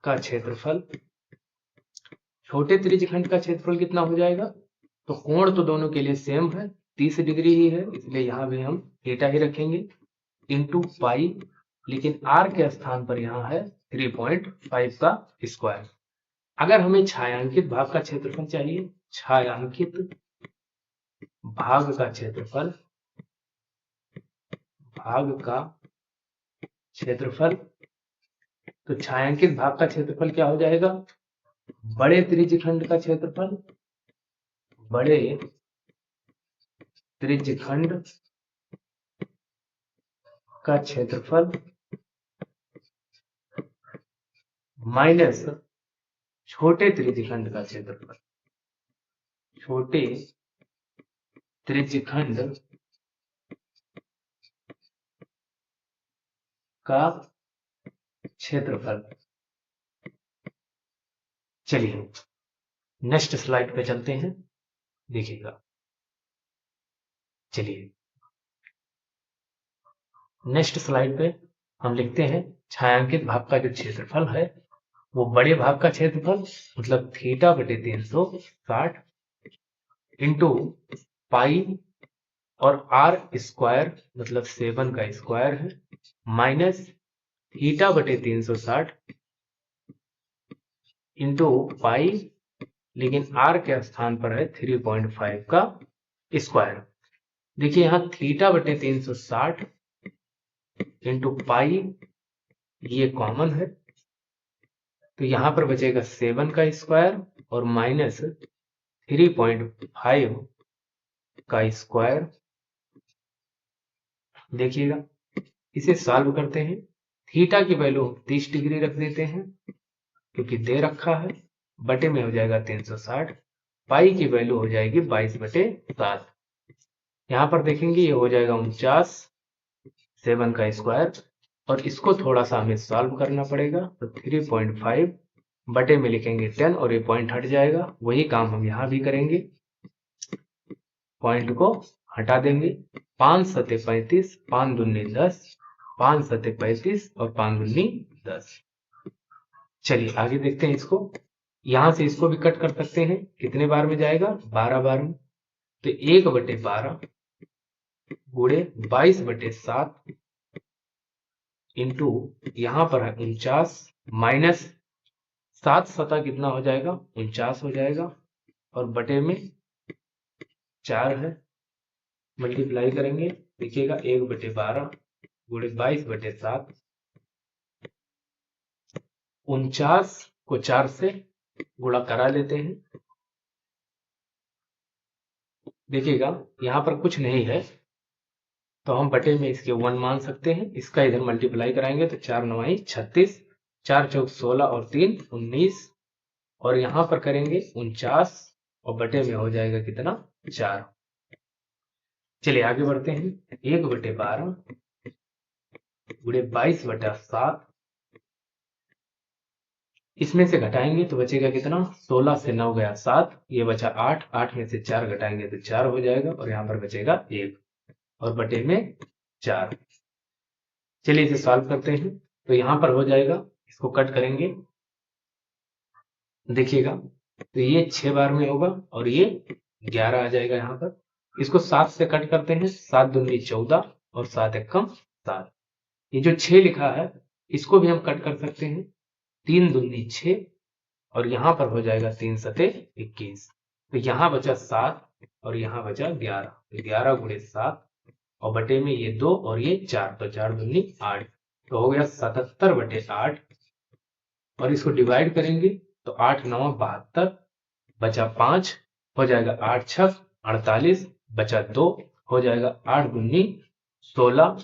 का क्षेत्रफल, छोटे त्रिज्यखंड का क्षेत्रफल कितना हो जाएगा? तो कोण तो दोनों के लिए सेम है, 30 डिग्री ही है, इसलिए यहां भी हम थीटा ही रखेंगे, इंटू पाई, लेकिन आर के स्थान पर यहां है 3.5 का स्क्वायर। अगर हमें छायांकित भाग का क्षेत्रफल चाहिए, छायांकित भाग का क्षेत्रफल, भाग का क्षेत्रफल, तो छायांकित भाग का क्षेत्रफल क्या हो जाएगा? बड़े त्रिज्यखंड का क्षेत्रफल, बड़े त्रिज्यखंड का क्षेत्रफल माइनस छोटे त्रिज्यखंड का क्षेत्रफल, छोटे त्रिज्यखंड का क्षेत्रफल। चलिए नेक्स्ट स्लाइड पे चलते हैं, देखिएगा। चलिए नेक्स्ट स्लाइड पे हम लिखते हैं छायांकित भाग का जो क्षेत्रफल है वो बड़े भाग का क्षेत्रफल मतलब थीटा बटे 360 इंटू पाई और आर स्क्वायर मतलब 7 का स्क्वायर है, माइनस थीटा बटे 360 इंटू पाई, लेकिन आर के स्थान पर है 3.5 का स्क्वायर। देखिए यहां थीटा बटे 360 इंटू पाई ये कॉमन है, तो यहां पर बचेगा 7 का स्क्वायर और माइनस 3.5 का स्क्वायर। देखिएगा इसे सॉल्व करते हैं, थीटा की वैल्यू 30 डिग्री रख देते हैं क्योंकि दे रखा है, बटे में हो जाएगा 360, पाई की वैल्यू हो जाएगी 22/7। यहां पर देखेंगे ये हो जाएगा 49, 7 का स्क्वायर, और इसको थोड़ा सा हमें सॉल्व करना पड़ेगा, तो 3.5 बटे में लिखेंगे 10 और ये पॉइंट हट जाएगा, वही काम हम यहां भी करेंगे, पॉइंट को हटा देंगे। 5 सते 35, 5 दूनी 10, 5 सते 35 और 5 दूनी 10। चलिए आगे देखते हैं इसको, यहां से इसको भी कट कर सकते हैं, कितने बार में जाएगा? 12 बार में, तो 1/12 गुणे 22/7 इंटू यहां पर है 49 माइनस 7 सता कितना हो जाएगा? 49 हो जाएगा, और बटे में 4 है, मल्टीप्लाई करेंगे, देखिएगा 1/12 गुणे 22/7, 49 को 4 से गुणा करा लेते हैं। देखिएगा यहां पर कुछ नहीं है तो हम बटे में इसके 1 मान सकते हैं, इसका इधर मल्टीप्लाई कराएंगे तो 4 9 36, 4 चौक 16 और 3 19, और यहां पर करेंगे 49 और बटे में हो जाएगा कितना? 4। चलिए आगे बढ़ते हैं, 1/12 गुणे 22/7 इसमें से घटाएंगे तो बचेगा कितना, 16 से 9 गया 7, ये बचा 8, 8 में से 4 घटाएंगे तो 4 हो जाएगा और यहाँ पर बचेगा 1 और बटे में 4। चलिए इसे सॉल्व करते हैं। तो यहाँ पर हो जाएगा, इसको कट करेंगे, देखिएगा तो ये 6 बार में होगा और ये 11 आ जाएगा यहाँ पर। इसको 7 से कट करते हैं, 7 दूनी 14 और 7 एकम 7। ये जो 6 लिखा है इसको भी हम कट कर सकते हैं, 3 दूनी 6 और यहाँ पर हो जाएगा 3 सते 21। तो यहाँ बचा 7 और यहाँ बचा 11, तो 11 गुणे 7 और बटे में ये 2 और ये 4, तो 4 दूनी 8, तो हो गया 77 बटे 8। और इसको डिवाइड करेंगे तो 8 9 72, बचा 5 हो जाएगा 8 6 48, बचा 2 हो जाएगा 8 दूनी 16,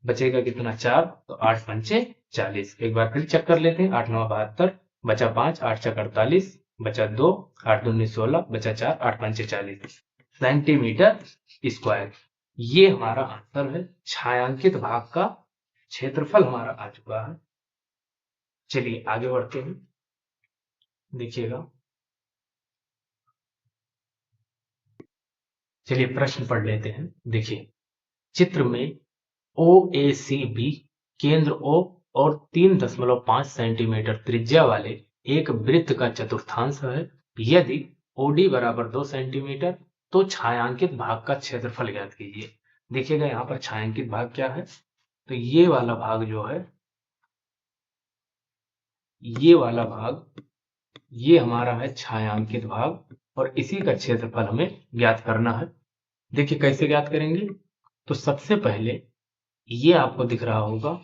बचेगा कितना 4, तो 8 पंचे 40। एक बार फिर चेक कर लेते हैं, 8 9 72, बचा 5, 8 6 48, बचा 2, 8 दूनी 16, बचा 4, 8 पंचे 40 सेंटीमीटर स्क्वायर। ये हमारा आंसर है, छायांकित भाग का क्षेत्रफल हमारा आ चुका है। चलिए आगे बढ़ते हैं, देखिएगा। चलिए प्रश्न पढ़ लेते हैं। देखिए चित्र में ओ ए सी बी केंद्र O और 3.5 सेंटीमीटर त्रिज्या वाले एक वृत्त का चतुर्थांश है। यदि OD बराबर 2 सेंटीमीटर तो छायांकित भाग का क्षेत्रफल ज्ञात कीजिए। देखिएगा यहाँ पर छायांकित भाग क्या है, तो ये वाला भाग जो है, ये वाला भाग, ये हमारा है छायांकित भाग और इसी का क्षेत्रफल हमें ज्ञात करना है। देखिए कैसे ज्ञात करेंगे, तो सबसे पहले ये आपको दिख रहा होगा,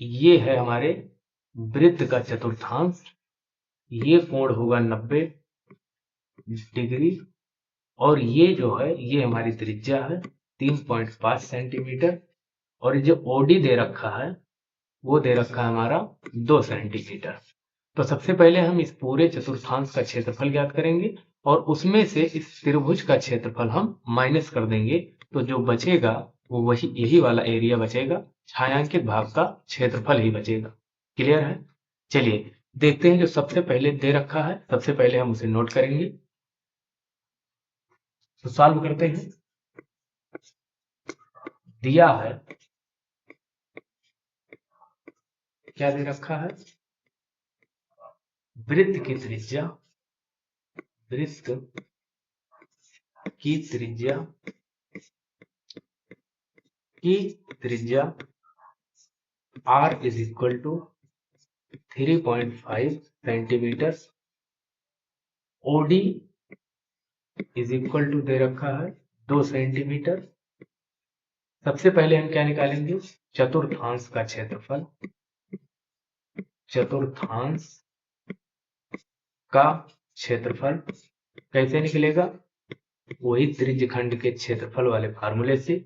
ये है हमारे वृत्त का चतुर्थांश, ये कोण होगा 90 डिग्री और ये जो है ये हमारी त्रिज्या है 3.5 सेंटीमीटर और ये जो ओडी दे रखा है वो दे रखा है हमारा 2 सेंटीमीटर। तो सबसे पहले हम इस पूरे चतुर्थांश का क्षेत्रफल ज्ञात करेंगे और उसमें से इस त्रिभुज का क्षेत्रफल हम माइनस कर देंगे, तो जो बचेगा वो वही यही वाला एरिया बचेगा, छायांकित भाग का क्षेत्रफल ही बचेगा। क्लियर है। चलिए देखते हैं, जो सबसे पहले दे रखा है सबसे पहले हम उसे नोट करेंगे, तो सॉल्व करते हैं। दिया है, क्या दे रखा है, वृत्त की त्रिज्या, वृत्त की त्रिज्या की त्रिज्या r is equal to 3.5 centimetre, OD is equal to दे रखा है 2 सेंटीमीटर। सबसे पहले हम क्या निकालेंगे, चतुर्थांश का क्षेत्रफल, चतुर्थांश का क्षेत्रफल कैसे निकलेगा, वही त्रिज्यखंड के क्षेत्रफल वाले फार्मूले से,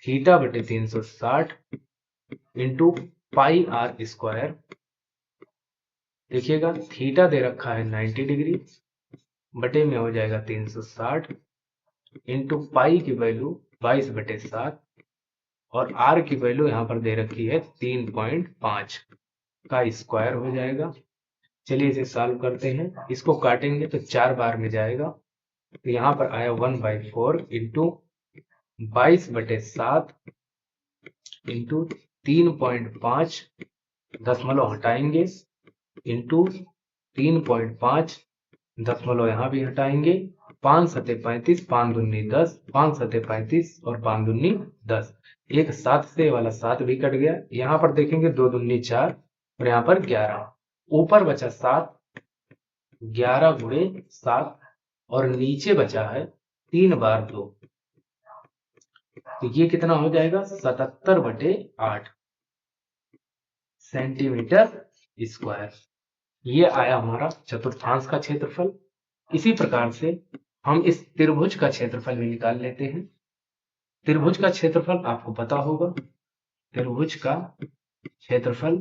थीटा बटे 360 इंटू पाई आर स्क्वायर। देखिएगा थीटा दे रखा है 90 डिग्री, बटे में हो जाएगा 360 इंटू पाई की वैल्यू 22 बटे 7 और आर की वैल्यू यहाँ पर दे रखी है 3.5 का स्क्वायर हो जाएगा। चलिए इसे सॉल्व करते हैं, इसको काटेंगे तो 4 बार में जाएगा, तो यहाँ पर आया 1/4 इंटू 22 बटे 7 इंटू 3.5, दशमलव हटाएंगे, इंटू 3.5, दशमलव यहाँ भी हटाएंगे, 5 सते 35, 5 दूनी 10, 5 सते 35 और 5 दूनी 10, एक 7 से वाला 7 भी कट गया। यहाँ पर देखेंगे 2 दूनी 4 और यहाँ पर 11, ऊपर बचा 7, 11 गुणे 7 और नीचे बचा है 3 बार 2, तो ये कितना हो जाएगा 77 बटे 8 सेंटीमीटर स्क्वायर। ये आया हमारा चतुर्थांश का क्षेत्रफल। इसी प्रकार से हम इस त्रिभुज का क्षेत्रफल भी निकाल लेते हैं। त्रिभुज का क्षेत्रफल आपको पता होगा, त्रिभुज का क्षेत्रफल,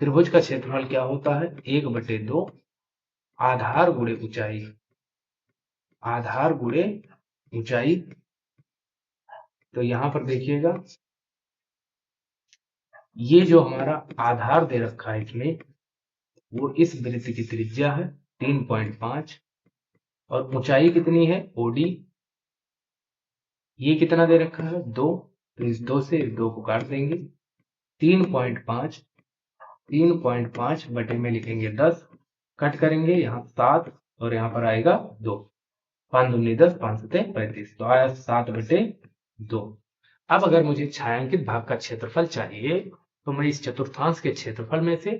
त्रिभुज का क्षेत्रफल क्या होता है, 1/2 आधार गुणे ऊंचाई, आधार गुणे ऊंचाई। तो यहां पर देखिएगा ये जो हमारा आधार दे रखा है इसमें, वो इस वृत्त की त्रिज्या है 3.5 और ऊंचाई कितनी है ओडी, ये कितना दे रखा है 2, तो इस 2 से इस 2 को काट देंगे। 3.5 3.5 बटे में लिखेंगे 10, कट करेंगे यहाँ 7 और यहाँ पर आएगा 2, 5 दूनी 10, 5 सते 35, तो आया 7/2। अब अगर मुझे छायांकित भाग का क्षेत्रफल चाहिए तो मैं इस चतुर्थांश के क्षेत्रफल में से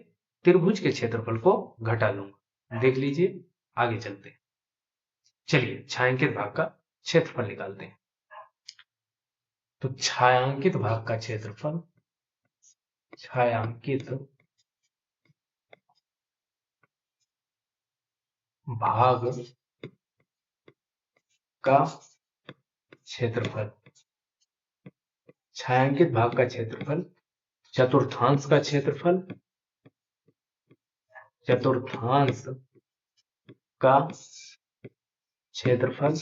त्रिभुज के क्षेत्रफल को घटा लूंगा। देख लीजिए, आगे चलते हैं। चलिए छायांकित भाग का क्षेत्रफल निकालते हैं। तो छायांकित भाग का क्षेत्रफल, छायांकित भाग का क्षेत्रफल, छायांकित भाग का क्षेत्रफल चतुर्थांश का क्षेत्रफल, चतुर्थांश का क्षेत्रफल,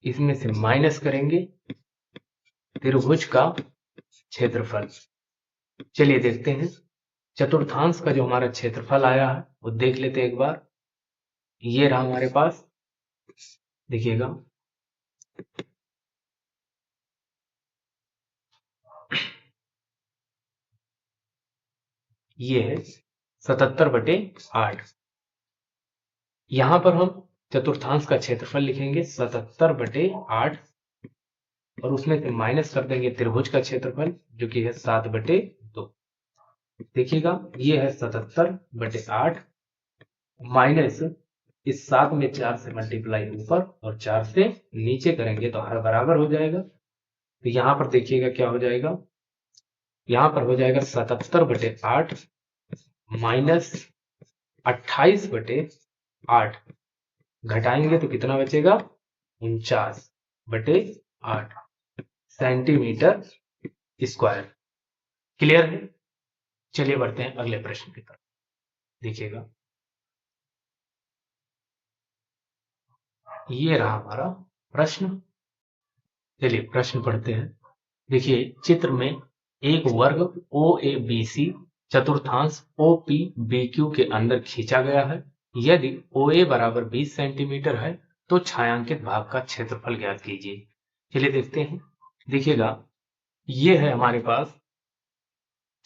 इसमें से माइनस करेंगे त्रिभुज का क्षेत्रफल। चलिए देखते हैं चतुर्थांश का जो हमारा क्षेत्रफल आया है वो देख लेते हैं एक बार। ये रहा हमारे पास, देखिएगा ये है 77/8। यहां पर हम चतुर्थांश का क्षेत्रफल लिखेंगे 77/8 और उसमें से माइनस कर देंगे त्रिभुज का क्षेत्रफल जो कि है 7/2। देखिएगा ये है 77/8 माइनस इस 7 में 4 से मल्टीप्लाई ऊपर और 4 से नीचे करेंगे तो हर बराबर हो जाएगा। तो यहां पर देखिएगा क्या हो जाएगा, यहां पर हो जाएगा 77/8 माइनस 28/8, घटाएंगे तो कितना बचेगा 49/8 सेंटीमीटर स्क्वायर। क्लियर है? चलिए बढ़ते हैं अगले प्रश्न की तरफ। देखिएगा ये रहा हमारा प्रश्न। चलिए प्रश्न पढ़ते हैं। देखिए चित्र में एक वर्ग ओ ए बी सी चतुर्थांश ओ पी बी क्यू के अंदर खींचा गया है। यदि ओ ए बराबर 20 सेंटीमीटर है तो छायांकित भाग का क्षेत्रफल ज्ञात कीजिए। चलिए देखते हैं। देखिएगा ये है हमारे पास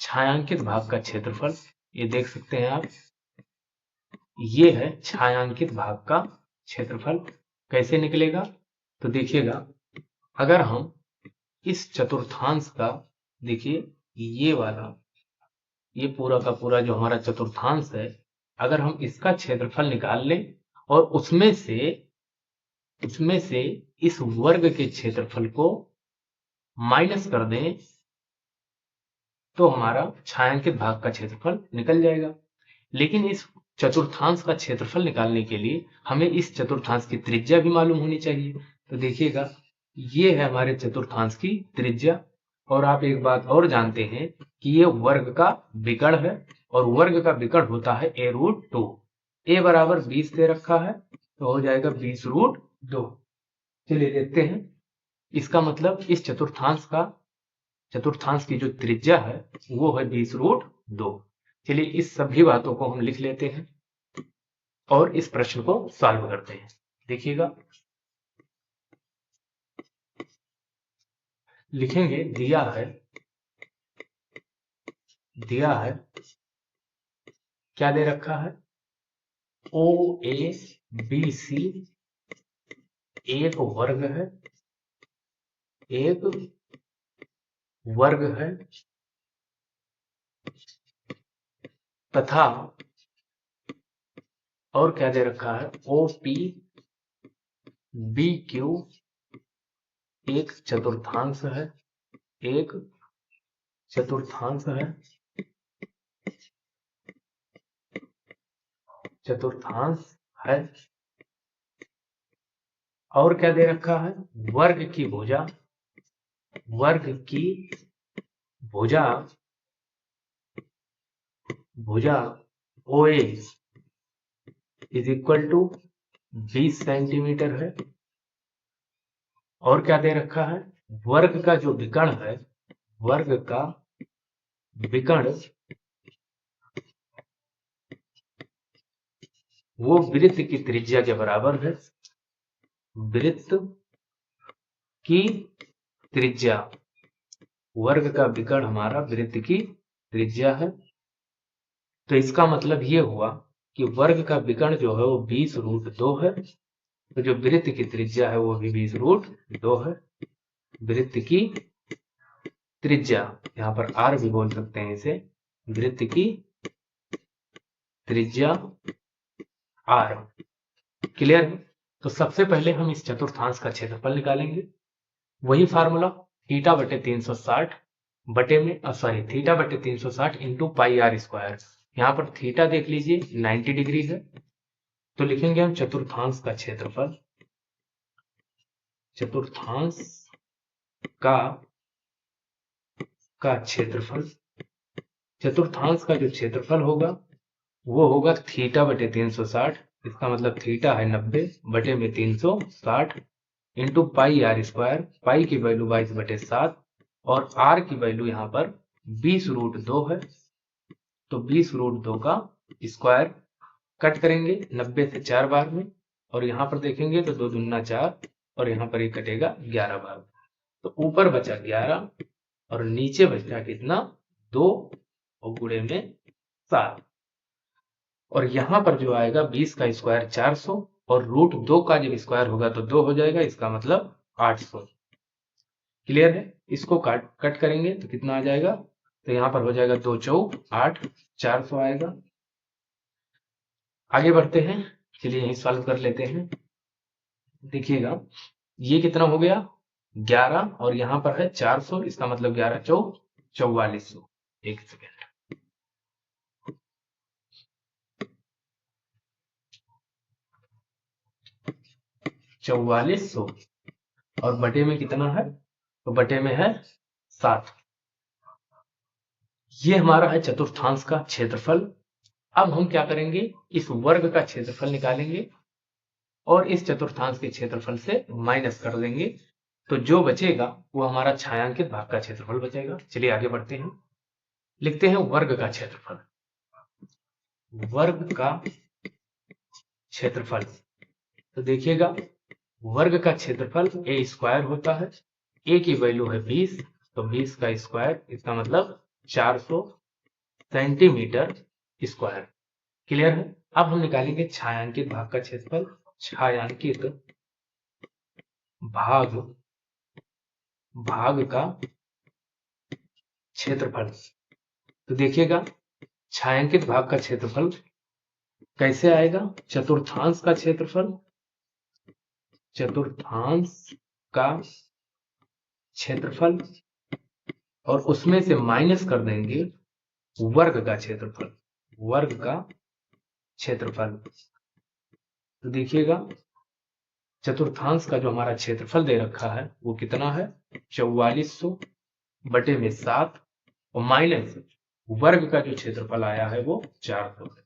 छायांकित भाग का क्षेत्रफल, ये देख सकते हैं आप, ये है छायांकित भाग का क्षेत्रफल। कैसे निकलेगा तो देखिएगा, अगर हम इस चतुर्थांश का, देखिए ये वाला, ये पूरा का पूरा जो हमारा चतुर्थांश है, अगर हम इसका क्षेत्रफल निकाल लें और उसमें से इस वर्ग के क्षेत्रफल को माइनस कर दें तो हमारा छायांकित भाग का क्षेत्रफल निकल जाएगा। लेकिन इस चतुर्थांश का क्षेत्रफल निकालने के लिए हमें इस चतुर्थांश की त्रिज्या भी मालूम होनी चाहिए। तो देखिएगा ये है हमारे चतुर्थांश की त्रिज्या, और आप एक बात और जानते हैं कि ये वर्ग का विकर्ण है और वर्ग का विकर्ण होता है a√2। a बराबर 20 दे रखा है तो हो जाएगा 20√2। चलिए देखते हैं, इसका मतलब इस चतुर्थांश की जो त्रिज्या है वो है 20√2। चलिए इस सभी बातों को हम लिख लेते हैं और इस प्रश्न को सॉल्व करते हैं। देखिएगा लिखेंगे, दिया है क्या दे रखा है, ओ ए बी सी एक वर्ग है तथा, और क्या दे रखा है, ओ पी बी क्यू एक चतुर्थांश है, एक चतुर्थांश है और क्या दे रखा है, वर्ग की भुजा ओ ए इज इक्वल टू 20 सेंटीमीटर है, और क्या दे रखा है, वर्ग का जो विकर्ण है वर्ग का विकर्ण वो वृत्त की त्रिज्या के बराबर है। वृत्त की त्रिज्या, वर्ग का विकर्ण हमारा वृत्त की त्रिज्या है। तो इसका मतलब ये हुआ कि वर्ग का विकर्ण जो है वो 20√2 है। तो जो वृत्त की त्रिज्या है वो भी 20√2 है। वृत्त की त्रिज्या, यहाँ पर r भी बोल सकते हैं इसे, वृत्त की त्रिज्या r। क्लियर है? तो सबसे पहले हम इस चतुर्थांश का क्षेत्रफल निकालेंगे। वही फार्मूला, थीटा बटे 360 बटे में थीटा बटे 360 इंटू पाई आर स्क्वायर। यहाँ पर थीटा देख लीजिए 90 डिग्री है। तो लिखेंगे हम चतुर्थांश का क्षेत्रफल, चतुर्थांश का क्षेत्रफल, चतुर्थांश का जो क्षेत्रफल होगा वो होगा थीटा बटे 360। इसका मतलब थीटा है 90 बटे में 360 इंटू पाई आर स्क्वायर। पाई की वैल्यू 22/7 और आर की वैल्यू यहाँ पर 20√2 है। तो 20√2 का स्क्वायर कट करेंगे 90 से 4 बार में, और यहाँ पर देखेंगे तो 2 दूना 4 और यहाँ पर ये कटेगा 11 बार। तो ऊपर बचा 11 और नीचे बचा कितना 2 और गुणे में 7। और यहाँ पर जो आएगा 20 का स्क्वायर 400 और √2 का जब स्क्वायर होगा तो 2 हो जाएगा, इसका मतलब 800। क्लियर है? इसको कट करेंगे तो कितना आ जाएगा, तो यहाँ पर हो जाएगा 2 चौक 8, 400 आएगा। आगे बढ़ते हैं, चलिए यही सॉल्व कर लेते हैं। देखिएगा ये कितना हो गया 11 और यहाँ पर है 400, इसका मतलब 11 चौक 4400। एक सेकेंड, 4400 और बटे में कितना है, तो बटे में है 7। ये हमारा है चतुर्थांश का क्षेत्रफल। अब हम क्या करेंगे, इस वर्ग का क्षेत्रफल निकालेंगे और इस चतुर्थांश के क्षेत्रफल से माइनस कर देंगे। तो जो बचेगा वो हमारा छायांकित भाग का क्षेत्रफल बचेगा। चलिए आगे बढ़ते हैं, लिखते हैं वर्ग का क्षेत्रफल। वर्ग का क्षेत्रफल, तो देखिएगा वर्ग का क्षेत्रफल ए स्क्वायर होता है। ए की वैल्यू है 20, तो 20 का स्क्वायर, इसका मतलब 400 सेंटीमीटर स्क्वायर। क्लियर है? अब हम निकालेंगे छायांकित भाग का क्षेत्रफल। छायांकित भाग का क्षेत्रफल, तो देखिएगा छायांकित भाग का क्षेत्रफल कैसे आएगा, चतुर्थांश का क्षेत्रफल, चतुर्थांश का क्षेत्रफल और उसमें से माइनस कर देंगे वर्ग का क्षेत्रफल, वर्ग का क्षेत्रफल। तो देखिएगा चतुर्थांश का जो हमारा क्षेत्रफल दे रखा है वो कितना है 4400 बटे में 7 और माइनस वर्ग का जो क्षेत्रफल आया है वो 400 है।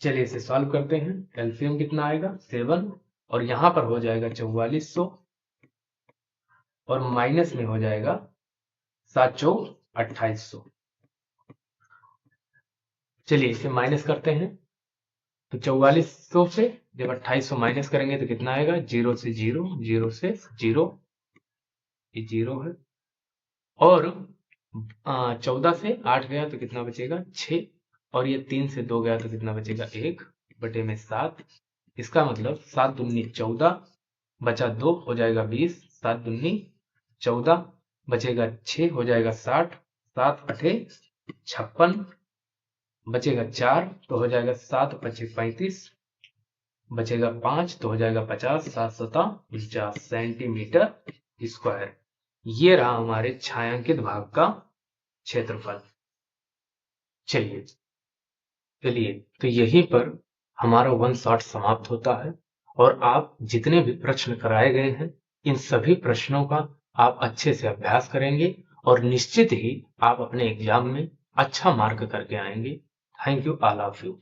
चलिए इसे सॉल्व करते हैं। एलसीएम कितना आएगा 7 और यहां पर हो जाएगा 4400 और माइनस में हो जाएगा 7 चौक 2800। चलिए इसे माइनस करते हैं। तो 4400 से जब 2800 माइनस करेंगे तो कितना आएगा, 0 से 0, 0 से 0, ये 0 है। और 14 से 8 गया तो कितना बचेगा 6, और ये 3 से 2 गया तो कितना बचेगा 1 बटे में 7। इसका मतलब 7 दूनी 14 बचा 2 हो जाएगा 20, 7 दूनी 14 बचेगा 6 हो जाएगा 60, 7 8 56 बचेगा 4 तो हो जाएगा 7 5 35 बचेगा 5 तो हो जाएगा 50, 7 7 49 सेंटीमीटर स्क्वायर। ये रहा हमारे छायांकित भाग का क्षेत्रफल। चलिए तो यहीं पर हमारा वन शॉट समाप्त होता है और आप जितने भी प्रश्न कराए गए हैं इन सभी प्रश्नों का आप अच्छे से अभ्यास करेंगे और निश्चित ही आप अपने एग्जाम में अच्छा मार्क करके आएंगे। Thank you all of you.